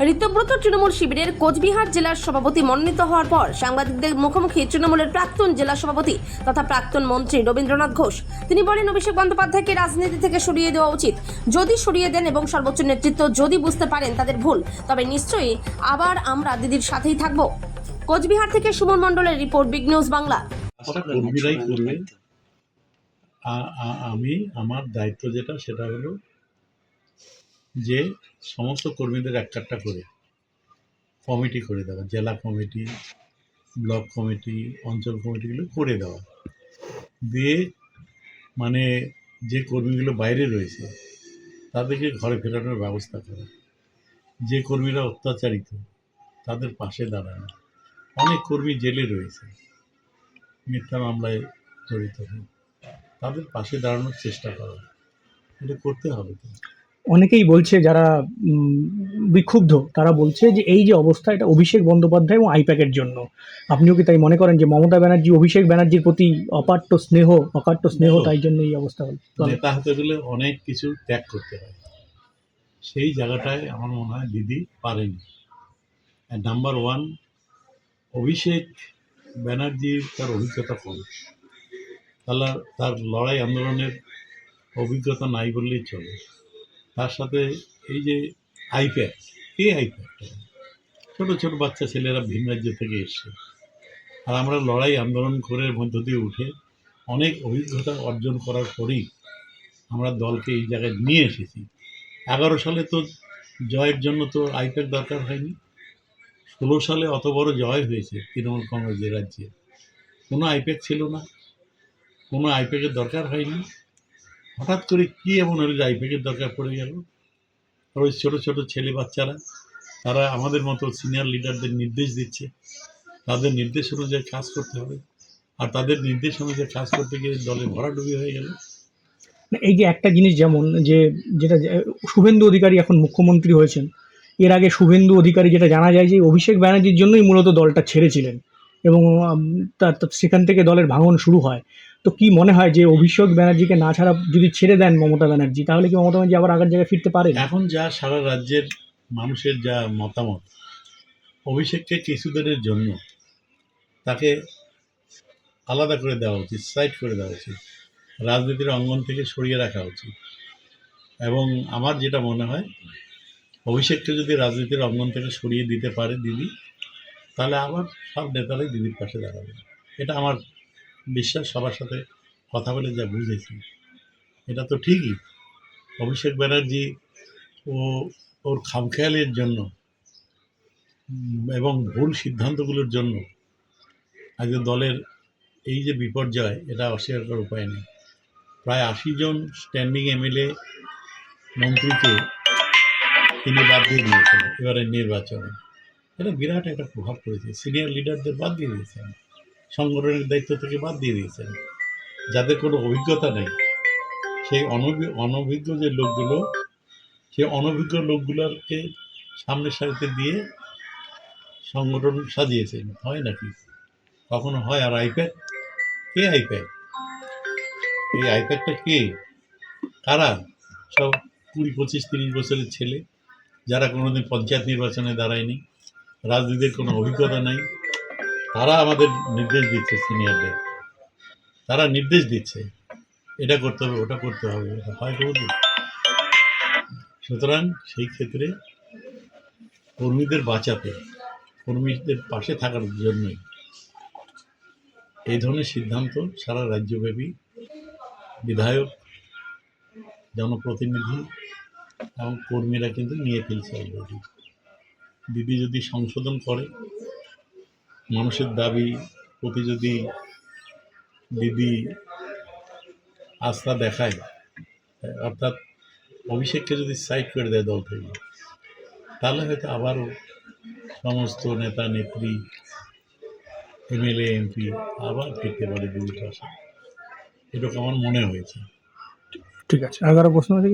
ঋতব্রত তৃণমূল শিবিরের কোচবিহার জেলার সভাপতি মনোনীত হওয়ার পর সাংবাদিকদের মুখোমুখি তৃণমূলের প্রাক্তন জেলা সভাপতি তথা প্রাক্তন মন্ত্রী রবীন্দ্রনাথ ঘোষ। তিনি বলেন, অভিষেক বন্দ্যোপাধ্যায়কে রাজনীতি থেকে সরিয়ে দেওয়া উচিত। যদি সরিয়ে দেন এবং সর্বোচ্চ নেতৃত্ব যদি বুঝতে পারেন তাদের ভুল, তবে নিশ্চয়ই আবার আমরা দিদির সাথেই থাকব। কোচবিহার থেকে সুমন মণ্ডলের রিপোর্ট, বিগ নিউজ বাংলা। কর্মীরাই করবে। আমি আমার দায়িত্ব যেটা সেটা হলো যে সমস্ত কর্মীদের একটা করে কমিটি করে দেওয়া, জেলা কমিটি, ব্লক কমিটি, অঞ্চল কমিটিগুলো করে দেওয়া, দিয়ে মানে যে কর্মীগুলো বাইরে রয়েছে তাদেরকে ঘরে ফেরানোর ব্যবস্থা করা, যে কর্মীরা অত্যাচারিত তাদের পাশে দাঁড়ানো। অনেক কর্মী জেলে রয়েছে, মিথ্যা মামলায় জড়িত হয়, তাদের পাশে দাঁড়ানোর চেষ্টা করা, এটা করতে হবে। তো অনেকেই বলছে, যারা বিক্ষুব্ধ তারা বলছে যে এই যে অবস্থা, এটা অভিষেক বন্দ্যোপাধ্যায় এবং আইপ্যাকের জন্য। আপনিও কি তাই মনে করেন যে মমতা ব্যানার্জি অভিষেক ব্যানার্জির প্রতি অকাট্য স্নেহ তাই জন্য এই অবস্থা হল? নেতা হতে গেলে অনেক কিছু ত্যাগ করতে হয়, সেই জায়গাটায় আমার মনে হয় দিদি পারেনি। নাম্বার ওয়ান, অভিষেক ব্যানার্জির তার অভিজ্ঞতা কম, তার লড়াই আন্দোলনের অভিজ্ঞতা নাই বললেই চলে। তার সাথে এই যে আইপ্যাক, ছোটো ছোটো বাচ্চা ছেলেরা ভিন রাজ্য থেকে এসছে, আর আমরা লড়াই আন্দোলন করে মধ্য দিয়ে উঠে অনেক অভিজ্ঞতা অর্জন করার পরেই আমরা দলকে এই জায়গায় নিয়ে এসেছি। 11 সালে তো জয়ের জন্য তো আইপ্যাক দরকার হয়নি। 16 সালে অত বড় জয় হয়েছে তৃণমূল কংগ্রেসের রাজ্যে, কোনো আইপ্যাক ছিল না, কোনো আইপ্যাকের দরকার হয়নি। হঠাৎ করে কী এমন হলো যে আইপ্যাকের দরকার পড়ে গেল? আর ওই ছোটো ছোটো ছেলে বাচ্চারা, তারা আমাদের মতো সিনিয়র লিডারদের নির্দেশ দিচ্ছে, তাদের নির্দেশ অনুযায়ী কাজ করতে হবে, আর তাদের নির্দেশ অনুযায়ী কাজ করতে গিয়ে দলে ভরাডুবি হয়ে গেল। এই যে একটা জিনিস, যেমন যেটা শুভেন্দু অধিকারী এখন মুখ্যমন্ত্রী হয়েছেন, এর আগে শুভেন্দু অধিকারী যেটা জানা যায় যে অভিষেক ব্যানার্জির জন্যই মূলত দলটা ছেড়েছিলেন এবং সেখান থেকে দলের ভাঙন শুরু হয়। তো কি মনে হয় যে অভিষেক ব্যানার্জিকে না ছাড়া যদি ছেড়ে দেন মমতা ব্যানার্জি, তাহলে কি মমতা ব্যানার্জি আবার আগের জায়গায় ফিরতে পারে? এখন যা সারা রাজ্যের মানুষের যা মতামত, অভিষেককে কিছুদিনের জন্য তাকে আলাদা করে দেওয়া উচিত, সাইড করে দেওয়া উচিত, রাজনীতির অঙ্গন থেকে সরিয়ে রাখা উচিত। এবং আমার যেটা মনে হয়, অভিষেককে যদি রাজনীতির অঙ্গন থেকে সরিয়ে দিতে পারে দিদি, তাহলে আবার সব নেতারাই দিদির পাশে দাঁড়াবে। এটা আমার বিশ্বাস, সবার সাথে কথা বলে যা বুঝেছি এটা তো ঠিকই। অভিষেক ব্যানার্জি ওর খামখেয়ালের জন্য এবং ভুল সিদ্ধান্তগুলোর জন্য আজকে দলের এই যে বিপর্যয়, এটা অস্বীকার করার উপায় নেই। প্রায় 80 জন স্ট্যান্ডিং এমএলএ মন্ত্রীকে তিনি বাদ দিয়ে দিয়েছেন এবারের নির্বাচনে। এটা বিরাট একটা প্রভাব পড়েছে। সিনিয়র লিডারদের বাদ দিয়ে দিয়েছেন, সংগঠনের দায়িত্ব থেকে বাদ দিয়ে দিয়েছেন, যাদের কোনো অভিজ্ঞতা নেই। সেই অনভিজ্ঞ যে লোকগুলো, সেই অনভিজ্ঞ লোকগুলোকে সামনের সারিতে দিয়ে সংগঠন সাজিয়েছেন। হয় নাকি? কখনো হয়? আর আইপ্যাক কে? আইপ্যাক, এই আইপ্যাকটা কে? কারা? সব 20, 25, 30 বছরের ছেলে, যারা কোনোদিন পঞ্চায়েত নির্বাচনে দাঁড়ায়নি, রাজনীতির কোনো অভিজ্ঞতা নাই। তারা আমাদের নির্দেশ দিচ্ছে, সিনিয়রদের তারা নির্দেশ দিচ্ছে, এটা করতে হবে, ওটা করতে হবে। এটা হয় কোনোদিন? সুতরাং সেই ক্ষেত্রে কর্মীদের বাঁচাতে, কর্মীদের পাশে থাকার জন্যই এই ধরনের সিদ্ধান্ত সারা রাজ্যব্যাপী বিধায়ক, জনপ্রতিনিধি এবং কর্মীরা কিন্তু নিয়ে ফেলছে অলরেডি। দিদি যদি সংশোধন করে, মানুষের দাবি প্রতি যদি দিদি আস্থা দেখায়, অর্থাৎ অভিষেককে যদি সাইড করে দেয় দল থেকে, তাহলে হয়তো আবারও সমস্ত নেতা নেত্রী, এমএলএ এমপি আবার ফিরতে পারে দিদির পাশে। এটুকু আমার মনে হয়েছে। ঠিক আছে, 11 প্রশ্ন আছে।